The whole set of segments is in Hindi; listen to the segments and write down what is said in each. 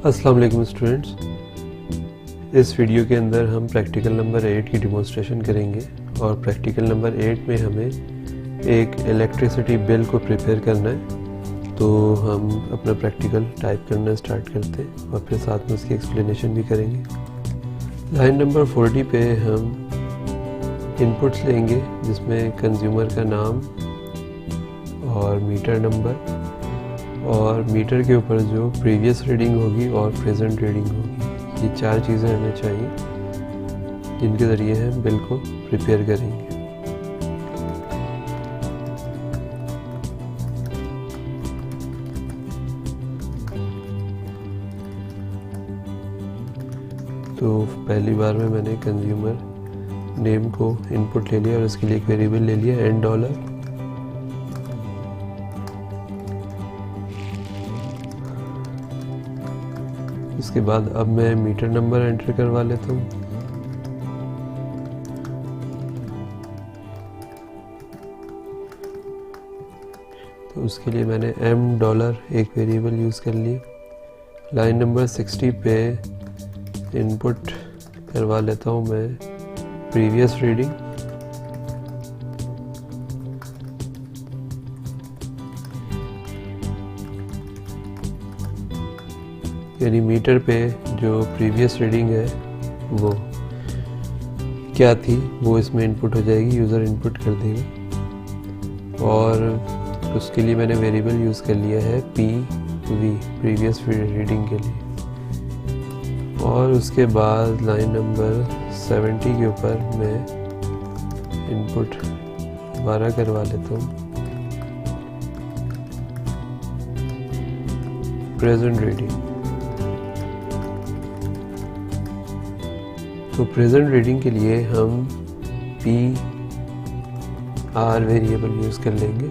अस्सलाम वालेकुम स्टूडेंट्स, इस वीडियो के अंदर हम प्रैक्टिकल नंबर 8 की डिमॉन्स्ट्रेशन करेंगे और प्रैक्टिकल नंबर 8 में हमें एक इलेक्ट्रिसिटी बिल को प्रिपेयर करना है। तो हम अपना प्रैक्टिकल टाइप करना स्टार्ट करते हैं और फिर साथ में उसकी एक्सप्लेनेशन भी करेंगे। लाइन नंबर 40 पे हम इनपुट्स लेंगे जिसमें कंज्यूमर का नाम और मीटर नंबर और मीटर के ऊपर जो प्रीवियस रीडिंग होगी और प्रेजेंट रीडिंग होगी, ये चार चीज़ें हमें चाहिए जिनके ज़रिए हम बिल को प्रिपेयर करेंगे। तो पहली बार में मैंने कंज्यूमर नेम को इनपुट ले लिया और उसके लिए एक वेरिएबल ले लिया $n। उसके बाद अब मैं मीटर नंबर एंटर करवा लेता हूँ। तो उसके लिए मैंने $m एक वेरिएबल यूज़ कर लिया। लाइन नंबर 60 पे इनपुट करवा लेता हूँ मैं प्रीवियस रीडिंग। यानी मीटर पे जो प्रीवियस रीडिंग है वो क्या थी वो इसमें इनपुट हो जाएगी, यूज़र इनपुट कर देगा। और उसके लिए मैंने वेरिएबल यूज़ कर लिया है PV प्रीवियस रीडिंग के लिए। और उसके बाद लाइन नंबर 70 के ऊपर मैं इनपुट दोबारा करवा लेता हूँ प्रेजेंट रीडिंग। तो प्रेजेंट रीडिंग के लिए हम PR वेरिएबल यूज़ कर लेंगे।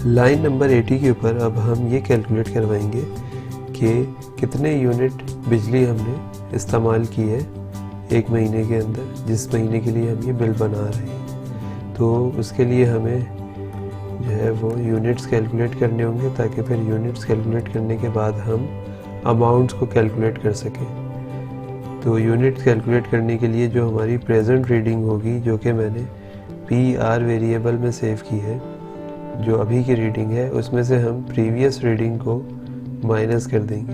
लाइन नंबर 80 के ऊपर अब हम ये कैलकुलेट करवाएंगे कि कितने यूनिट बिजली हमने इस्तेमाल की है एक महीने के अंदर, जिस महीने के लिए हम ये बिल बना रहे हैं। तो उसके लिए हमें जो है वो यूनिट्स कैलकुलेट करने होंगे ताकि फिर यूनिट्स कैलकुलेट करने के बाद हम अमाउंट्स को कैलकुलेट कर सकें। तो यूनिट कैलकुलेट करने के लिए जो हमारी प्रेजेंट रीडिंग होगी, जो कि मैंने PR वेरिएबल में सेव की है, जो अभी की रीडिंग है उसमें से हम प्रीवियस रीडिंग को माइनस कर देंगे।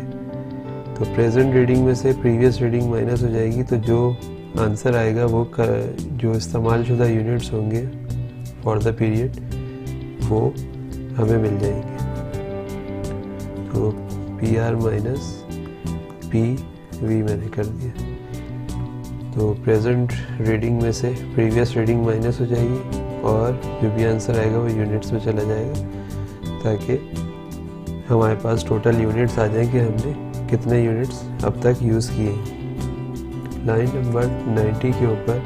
तो प्रेजेंट रीडिंग में से प्रीवियस रीडिंग माइनस हो जाएगी, तो जो आंसर आएगा वो जो इस्तेमाल शुदा यूनिट्स होंगे फॉर द पीरियड वो हमें मिल जाएंगे। तो PR माइनस PV मैंने कर दिया। तो प्रेजेंट रीडिंग में से प्रीवियस रीडिंग माइनस हो जाएगी और जो भी आंसर आएगा वो यूनिट्स में चला जाएगा ताकि हमारे पास टोटल यूनिट्स आ जाएं कि हमने कितने यूनिट्स अब तक यूज़ किए। लाइन नंबर 90 के ऊपर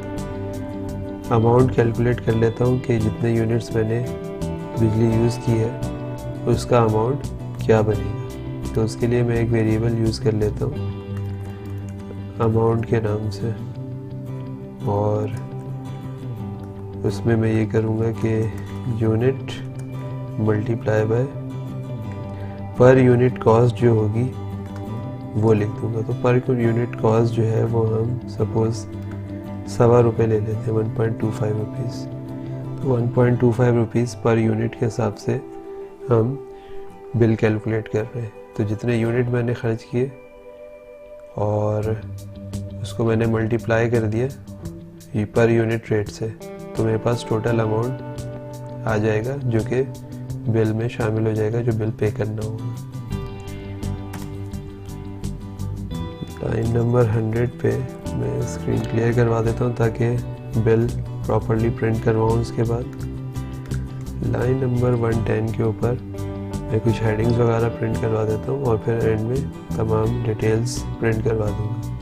अमाउंट कैलकुलेट कर लेता हूँ कि जितने यूनिट्स मैंने बिजली यूज़ की है उसका अमाउंट क्या बनेगा। तो उसके लिए मैं एक वेरिएबल यूज़ कर लेता हूँ अमाउंट के नाम से और उसमें मैं ये करूँगा कि unit multiply by per unit cost जो होगी वो लिख दूँगा। तो पर यूनिट कॉस्ट जो है वो हम सपोज़ ₹1.25 ले लेते हैं, 1.25 रुपीज़। तो 1.25 रुपीज़ पर यूनिट के हिसाब से हम बिल कैलकुलेट कर रहे हैं। तो जितने यूनिट मैंने ख़र्च किए और उसको मैंने मल्टीप्लाई कर दिया ये पर यूनिट रेट से, तो मेरे पास टोटल अमाउंट आ जाएगा जो कि बिल में शामिल हो जाएगा, जो बिल पे करना होगा। लाइन नंबर 100 पे मैं स्क्रीन क्लियर करवा देता हूँ ताकि बिल प्रॉपरली प्रिंट करवाऊँ। उसके बाद लाइन नंबर 110 के ऊपर मैं कुछ हेडिंग्स वगैरह प्रिंट करवा देता हूँ और फिर एंड में तमाम डिटेल्स प्रिंट करवा दूँगा।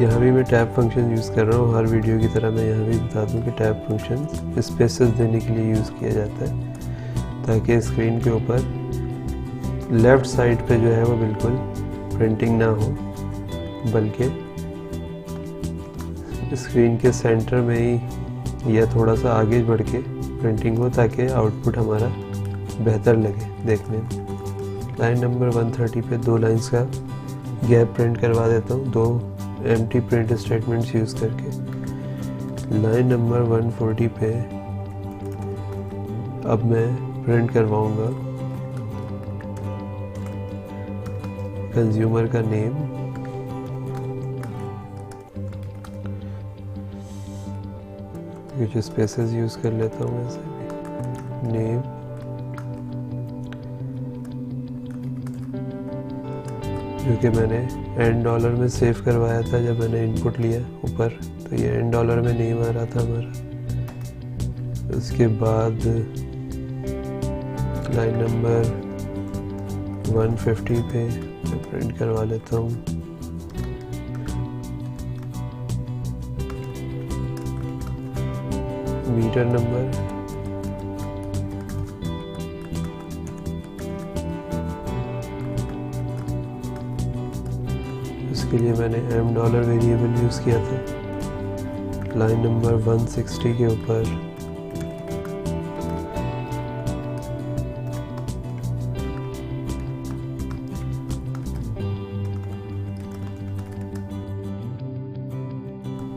यहाँ भी मैं टैब फंक्शन यूज़ कर रहा हूँ। हर वीडियो की तरह मैं यहाँ भी बता दूँ कि टैब फंक्शन स्पेसेस देने के लिए यूज़ किया जाता है ताकि स्क्रीन के ऊपर लेफ़्ट साइड पे जो है वो बिल्कुल प्रिंटिंग ना हो, बल्कि स्क्रीन के सेंटर में ही या थोड़ा सा आगे बढ़ के प्रिंटिंग हो ताकि आउटपुट हमारा बेहतर लगे देखने में। लाइन नंबर 130 पे 2 लाइंस का गैप प्रिंट करवा देता हूँ 2 एम्प्टी प्रिंट स्टेटमेंट्स यूज़ करके। लाइन नंबर 140 पे अब मैं प्रिंट करवाऊँगा कंज्यूमर का नेम, कुछ स्पेसेस यूज़ कर लेता हूँ ऐसे भी, नेम, जो कि मैंने एंड डॉलर में सेव करवाया था जब मैंने इनपुट लिया ऊपर, तो ये एंड डॉलर में नेम आ रहा था हमारा। उसके बाद लाइन नंबर 150 पे मैं प्रिंट करवा लेता हूँ मीटर नंबर, इसके लिए मैंने एम डॉलर वेरिएबल यूज़ किया था। लाइन नंबर 160 के ऊपर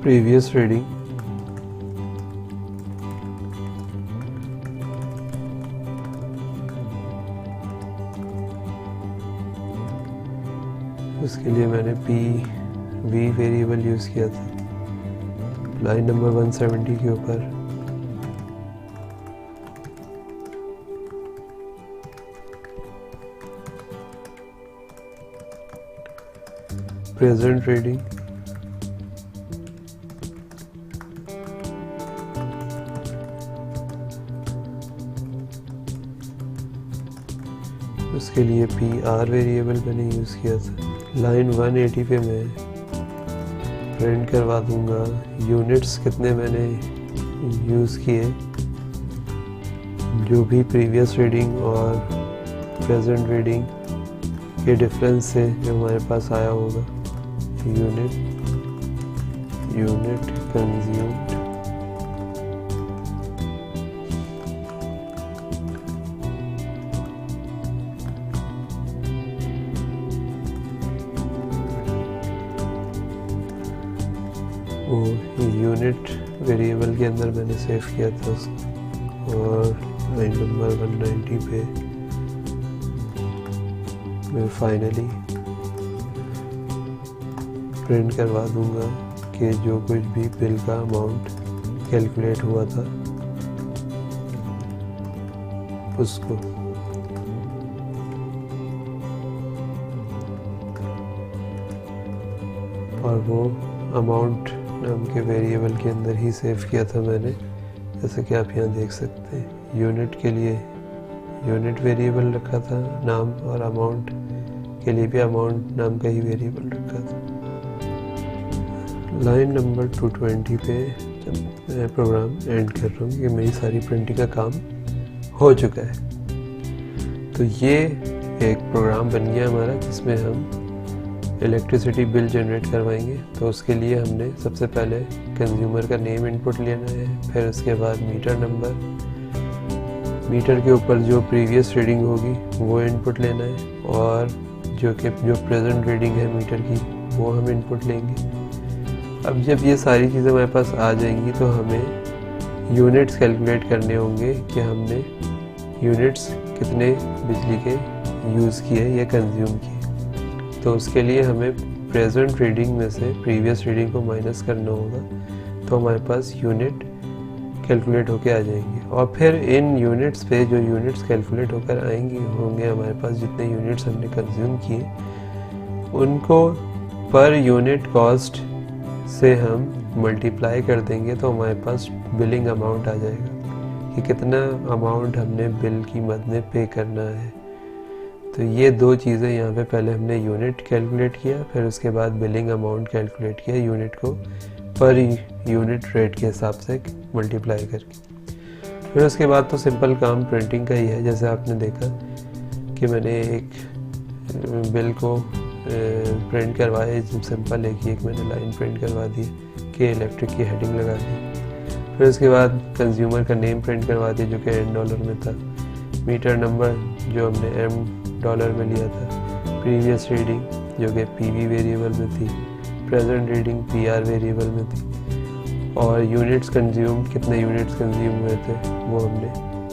प्रीवियस रीडिंग, उसके लिए मैंने PV वेरिएबल यूज़ किया था। लाइन नंबर 170 के ऊपर प्रेजेंट रीडिंग, उसके लिए PR वेरिएबल मैंने यूज़ किया था। लाइन 180 पे मैं प्रिंट करवा दूंगा यूनिट्स कितने मैंने यूज़ किए, जो भी प्रीवियस रीडिंग और प्रेजेंट रीडिंग के डिफरेंस से जो हमारे पास आया होगा। यूनिट कंज्यूम्ड, वो यूनिट वेरिएबल के अंदर मैंने सेव किया था उसको। और लाइन नंबर 190 पे मैं फाइनली प्रिंट करवा दूंगा कि जो कुछ भी बिल का अमाउंट कैलकुलेट हुआ था उसको। और वो अमाउंट नाम के वेरिएबल के अंदर ही सेव किया था मैंने, जैसे कि आप यहाँ देख सकते हैं। यूनिट के लिए यूनिट वेरिएबल रखा था नाम, और अमाउंट के लिए भी अमाउंट नाम का ही वेरिएबल रखा था। लाइन नंबर 220 पे जब मैं प्रोग्राम एंड कर रहा हूँ कि मेरी सारी प्रिंटिंग का काम हो चुका है, तो ये एक प्रोग्राम बन गया हमारा जिसमें हम इलेक्ट्रिसिटी बिल जनरेट करवाएंगे। तो उसके लिए हमने सबसे पहले कंज्यूमर का नेम इनपुट लेना है, फिर उसके बाद मीटर नंबर, मीटर के ऊपर जो प्रीवियस रीडिंग होगी वो इनपुट लेना है, और जो प्रेजेंट रीडिंग है मीटर की वो हम इनपुट लेंगे। अब जब ये सारी चीज़ें हमारे पास आ जाएंगी तो हमें यूनिट्स कैलकुलेट करने होंगे कि हमने यूनिट्स कितने बिजली के यूज़ किए या कंज्यूम किए। तो उसके लिए हमें प्रेजेंट रीडिंग में से प्रीवियस रीडिंग को माइनस करना होगा, तो हमारे पास यूनिट कैलकुलेट होके आ जाएंगे। और फिर इन यूनिट्स पे जो यूनिट्स कैलकुलेट होकर आएंगे होंगे हमारे पास, जितने यूनिट्स हमने कंज्यूम किए उनको पर यूनिट कॉस्ट से हम मल्टीप्लाई कर देंगे, तो हमारे पास बिलिंग अमाउंट आ जाएगा कि कितना अमाउंट हमने बिल की मद में पे करना है। तो ये दो चीज़ें यहाँ पे पहले हमने यूनिट कैलकुलेट किया, फिर उसके बाद बिलिंग अमाउंट कैलकुलेट किया यूनिट को पर यूनिट रेट के हिसाब से मल्टीप्लाई करके। फिर उसके बाद तो सिंपल काम प्रिंटिंग का ही है। जैसे आपने देखा कि मैंने एक बिल को प्रिंट करवाए, सिंपल एक मैंने लाइन प्रिंट करवा दी कि इलेक्ट्रिक की हेडिंग लगा दी। फिर उसके बाद कंज्यूमर का नेम प्रिंट करवा दिया जो कि $10 में था। मीटर नंबर जो हमने $m में लिया था, प्रीवियस रीडिंग जो कि PV वेरिएबल में थी, प्रेजेंट रीडिंग PR वेरिएबल में थी, और यूनिट्स कंज्यूम, कितने यूनिट्स कंज्यूम हुए थे वो हमने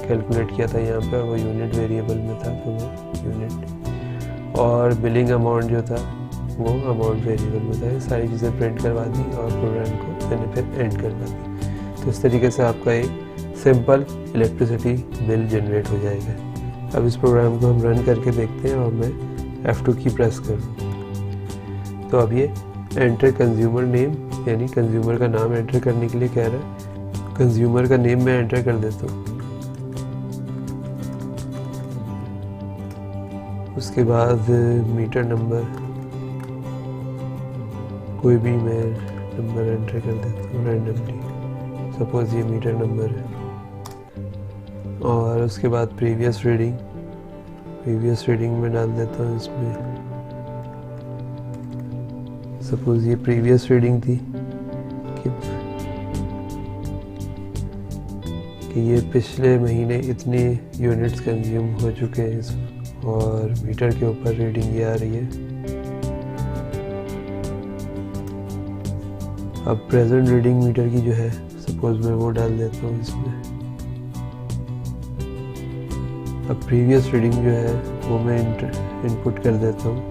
कैलकुलेट किया था यहाँ पे, वो यूनिट वेरिएबल में था तो वो यूनिट, और बिलिंग अमाउंट जो था वो अमाउंट वेरिएबल में था। ये सारी चीज़ें प्रिंट करवा दी और प्रोग्राम को मैंने फिर एंड करवा दी। तो इस तरीके से आपका एक सिंपल इलेक्ट्रिसिटी बिल जनरेट हो जाएगा। अब इस प्रोग्राम को हम रन करके देखते हैं और मैं F2 की प्रेस करूँ तो अब ये एंटर कंज्यूमर नेम, यानी कंज्यूमर का नाम एंटर करने के लिए कह रहा है। कंज्यूमर का नेम मैं एंटर कर देता हूँ। उसके बाद मीटर नंबर, कोई भी मैं नंबर एंटर कर देता हूँ रैंडमली, सपोज ये मीटर नंबर है। और उसके बाद प्रीवियस रीडिंग में डाल देता हूँ इसमें, सपोज ये प्रीवियस रीडिंग थी कि ये पिछले महीने इतने यूनिट्स कंज्यूम हो चुके हैं, और मीटर के ऊपर रीडिंग ये आ रही है। अब प्रेजेंट रीडिंग मीटर की जो है, सपोज मैं वो डाल देता हूँ इसमें। अब प्रीवियस रीडिंग जो है वो मैं इनपुट कर देता हूँ।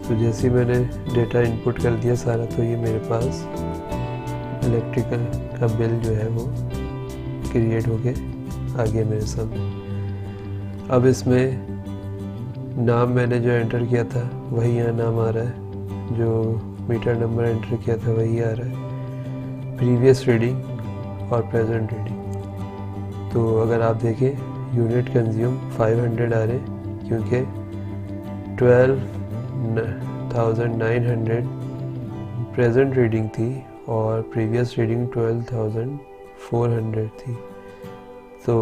तो जैसे ही मैंने डेटा इनपुट कर दिया सारा, तो ये मेरे पास इलेक्ट्रिकल का बिल जो है वो क्रिएट हो गया आ गया मेरे सामने। अब इसमें नाम मैंने जो एंटर किया था वही यहाँ नाम आ रहा है, जो मीटर नंबर एंटर किया था वही आ रहा है, प्रीवियस रीडिंग और प्रेजेंट रीडिंग। तो अगर आप देखें यूनिट कंज्यूम 500 आ रहे, क्योंकि 12,900 प्रेजेंट रीडिंग थी और प्रीवियस रीडिंग 12,400 थी। तो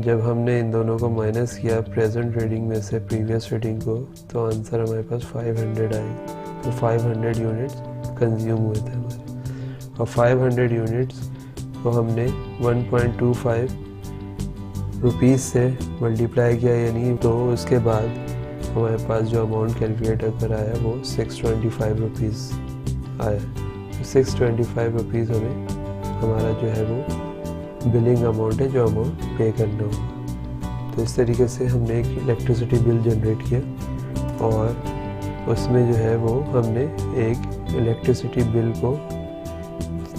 जब हमने इन दोनों को माइनस किया प्रेजेंट रीडिंग में से प्रीवियस रीडिंग को, तो आंसर हमारे पास 500 आई। तो 500 यूनिट्स कंज्यूम हुए थे हमारे, और 500 यूनिट्स को हमने 1.25 रुपीज़ से मल्टीप्लाई किया, यानी तो उसके बाद हमारे पास जो अमाउंट कैलकुलेटर पर आया वो 625 रुपीज़ आया। तो 625 रुपीज़ हमें हमारा जो है वो बिलिंग अमाउंट है, जो अमाउंट पे करना होगा। तो इस तरीके से हमने एक इलेक्ट्रिसिटी बिल जनरेट किया, और उसमें जो है वो हमने एक इलेक्ट्रिसिटी बिल को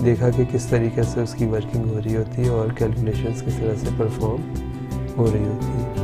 देखा कि किस तरीके से उसकी वर्किंग हो रही होती है और कैलकुलेशंस किस तरह से परफॉर्म हो रही होती है।